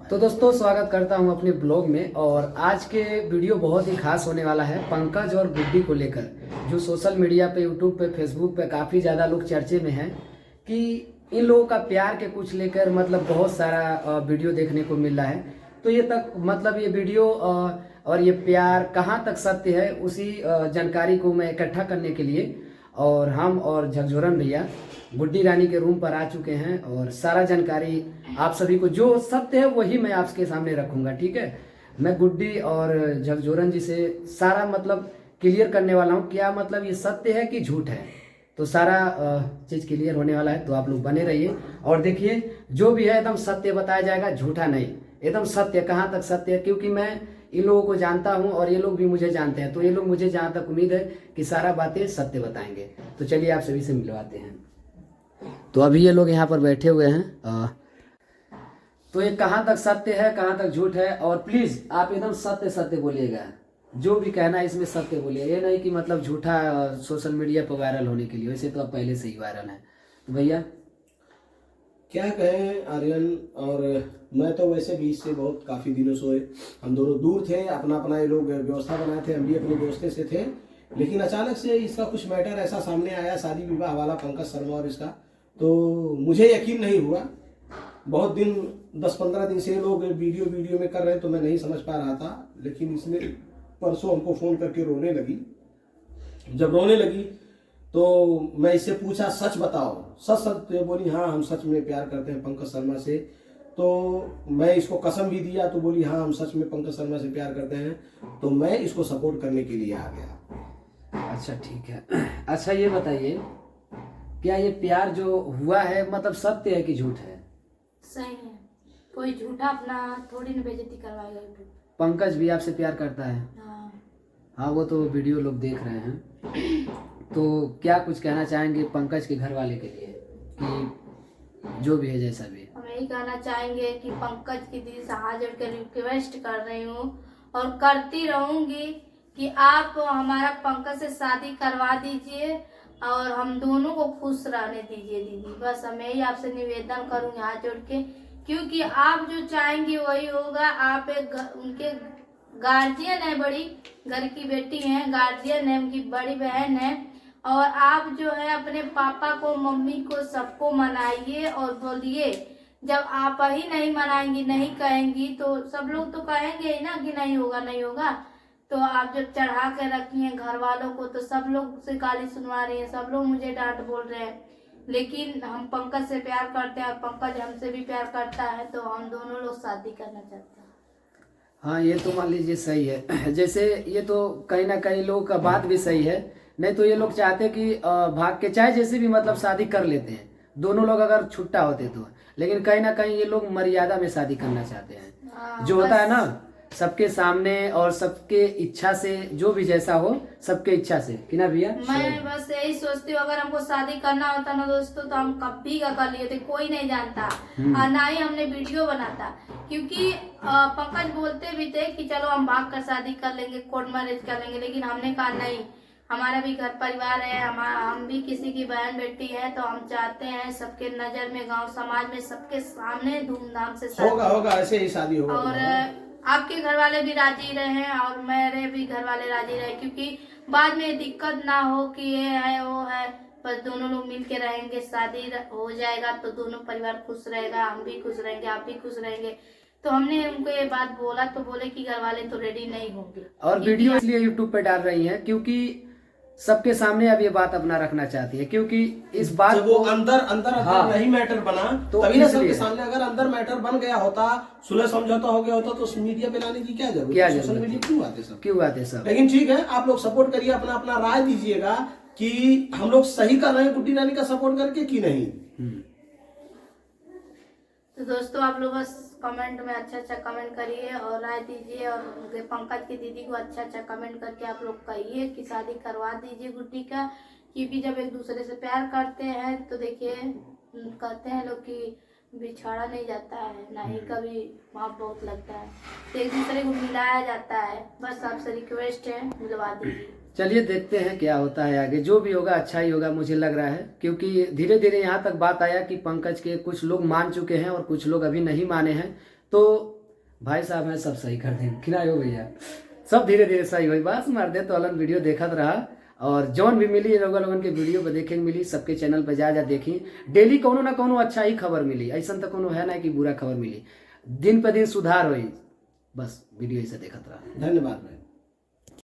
तो दोस्तों स्वागत करता हूं अपने ब्लॉग में। और आज के वीडियो बहुत ही खास होने वाला है पंकज और गुड्डी को लेकर, जो सोशल मीडिया पे, यूट्यूब पे, फेसबुक पे काफ़ी ज़्यादा लोग चर्चे में हैं कि इन लोगों का प्यार के कुछ लेकर मतलब बहुत सारा वीडियो देखने को मिल रहा है। तो ये तक मतलब ये वीडियो और ये प्यार कहाँ तक सत्य है, उसी जानकारी को मैं इकट्ठा करने के लिए और हम और झकझोरन भैया गुड्डी रानी के रूम पर आ चुके हैं। और सारा जानकारी आप सभी को जो सत्य है वही मैं आपके सामने रखूंगा, ठीक है। मैं गुड्डी और झकझोरन जी से सारा मतलब क्लियर करने वाला हूँ, क्या मतलब ये सत्य है कि झूठ है। तो सारा चीज़ क्लियर होने वाला है, तो आप लोग बने रहिए और देखिए जो भी है एकदम सत्य बताया जाएगा, झूठा नहीं, एकदम सत्य। कहाँ तक सत्य है, क्योंकि मैं इन लोगों को जानता हूं और ये लोग भी मुझे जानते हैं, तो ये लोग मुझे जहाँ तक उम्मीद है कि सारा बातें सत्य बताएंगे। तो चलिए आप सभी से मिलवाते हैं। तो अभी ये लोग यहाँ पर बैठे हुए हैं। तो ये कहाँ तक सत्य है, कहाँ तक झूठ है, और प्लीज़ आप एकदम सत्य सत्य बोलिएगा, जो भी कहना है इसमें सत्य बोलिए। ये नहीं कि मतलब झूठा सोशल मीडिया पर वायरल होने के लिए, वैसे तो आप पहले से ही वायरल हैं। तो भैया क्या कहें आर्यन, और मैं तो वैसे भी इससे बहुत काफ़ी दिनों से हम दोनों दूर थे, अपना अपना ये लोग व्यवस्था बनाए थे, हम भी अपने दोस्ते से थे। लेकिन अचानक से इसका कुछ मैटर ऐसा सामने आया, शादी विवाह वाला, पंकज शर्मा और इसका, तो मुझे यकीन नहीं हुआ। बहुत दिन 10-15 दिन से ये लोग वीडियो में कर रहे हैं, तो मैं नहीं समझ पा रहा था। लेकिन इसने परसों हमको फ़ोन करके रोने लगी। जब रोने लगी तो मैं इससे पूछा, सच बताओ, सच सच। तो बोली हाँ हम सच में प्यार करते हैं पंकज शर्मा से। तो मैं इसको कसम भी दिया, तो बोली हाँ हम सच में पंकज शर्मा से प्यार करते हैं। तो मैं इसको सपोर्ट करने के लिए आ गया। अच्छा ठीक है। अच्छा ये बताइए, क्या ये प्यार जो हुआ है मतलब सत्य है कि झूठ है? सही है, कोई झूठा अपना थोड़ी न बेइज्जती करवाएगा यूट्यूब। पंकज भी आपसे प्यार करता है? हाँ वो तो वीडियो लोग देख रहे हैं। तो क्या कुछ कहना चाहेंगे पंकज के घर वाले के लिए, कि जो भी है जैसा भी? हम यही कहना चाहेंगे कि पंकज की दीदी से हाथ जोड़ कर रिक्वेस्ट कर रही हूँ और करती रहूंगी कि आप हमारा पंकज से शादी करवा दीजिए और हम दोनों को खुश रहने दीजिए दीदी। बस मैं यही आपसे निवेदन करूंगी हाथ जोड़ के, क्योंकि आप जो चाहेंगी वही होगा। आप एक उनके गार्जियन है, बड़ी घर की बेटी हैं, गार्जियन है, उनकी बड़ी बहन है। और आप जो है अपने पापा को, मम्मी को, सबको मनाइए और बोलिए। जब आप ही नहीं मनाएंगी, नहीं कहेंगी, तो सब लोग तो कहेंगे ही ना कि नहीं होगा नहीं होगा। तो आप जब चढ़ा के रखी हैं घर वालों को, तो सब लोग से गाली सुनवा रही हैं, सब लोग मुझे डांट बोल रहे हैं। लेकिन हम पंकज से प्यार करते हैं और पंकज हमसे भी प्यार करता है, तो हम दोनों लोग शादी करना चाहते हैं। हाँ ये तो मान लीजिए सही है। जैसे ये तो कहीं ना कहीं लोगों का बात भी सही है, नहीं तो ये लोग चाहते हैं कि भाग के चाहे जैसे भी मतलब शादी कर लेते हैं दोनों लोग, अगर छुट्टा होते तो। लेकिन कहीं ना कहीं ये लोग मर्यादा में शादी करना चाहते हैं, जो होता है ना सबके सामने और सबके इच्छा से, जो भी जैसा हो सबके इच्छा से, कि ना भैया? मैं बस यही सोचती हूँ, अगर हमको शादी करना होता ना दोस्तों, तो हम कभी का कर लिए थे, कोई नहीं जानता और ना ही हमने वीडियो बनाता। क्योंकि पंकज बोलते भी थे कि चलो हम भाग कर शादी कर लेंगे, कोर्ट मैरिज कर लेंगे, लेकिन हमने कहा नहीं, हमारा भी घर परिवार है, हम भी किसी की बहन बेटी है, तो हम चाहते हैं सबके नजर में, गांव समाज में, सबके सामने धूमधाम से होगा ऐसे ही शादी होगा। और आपके घर वाले भी राजी रहे और मेरे भी घर वाले राजी रहे, क्योंकि बाद में दिक्कत ना हो कि ये है वो है, पर दोनों लोग मिल के रहेंगे, शादी हो जाएगा तो दोनों परिवार खुश रहेगा, हम भी खुश रहेंगे, आप भी खुश रहेंगे। तो हमने उनको ये बात बोला, तो बोले कि घर वाले तो रेडी नहीं होंगे। और वीडियो इसलिए यूट्यूब पे डाल रही हैं क्योंकि सबके सामने अब ये बात अपना रखना चाहती है, क्योंकि इस बात जब वो अंदर हाँ, नहीं मैटर बना तो तभी ना सबके सामने। अगर अंदर मैटर बन गया होता, सुलह समझौता हो गया होता, तो मीडिया पे लाने की क्या जरूरत? सोशल मीडिया क्यों आते सब? लेकिन ठीक है, आप लोग सपोर्ट करिए, अपना अपना राय दीजिएगा कि हम लोग सही कर रहे हैं गुड्डी रानी का सपोर्ट करके कि नहीं। तो दोस्तों आप लोग बस कमेंट में अच्छा कमेंट करिए और राय दीजिए, और उनके पंकज की दीदी को अच्छा कमेंट करके आप लोग कहिए कि शादी करवा दीजिए गुड्डी का। क्योंकि जब एक दूसरे से प्यार करते हैं तो देखिए, कहते हैं लोग कि बिछाड़ा नहीं जाता है, ना ही कभी वहाँ बहुत लगता है, तो एक दूसरे को मिलाया जाता है। बस आपसे रिक्वेस्ट है, मिलवा दीजिए। चलिए देखते हैं क्या होता है आगे, जो भी होगा अच्छा ही होगा मुझे लग रहा है, क्योंकि धीरे धीरे यहाँ तक बात आया कि पंकज के कुछ लोग मान चुके हैं और कुछ लोग अभी नहीं माने हैं। तो भाई साहब हैं सब सही कर दें कि ना हो भैया, सब धीरे धीरे सही हुई। बस मार दे तो अलन वीडियो देखत रहा और जौन भी मिली लोगन के वीडियो पे देखे मिली, सबके चैनल पे जा देखी। डेली कोनो ना कोनो अच्छा ही खबर मिली, ऐसा तो कोनो है ना कि बुरा खबर मिली। दिन पे दिन सुधार हुई। बस वीडियो ऐसे देखत रहा। धन्यवाद भाई।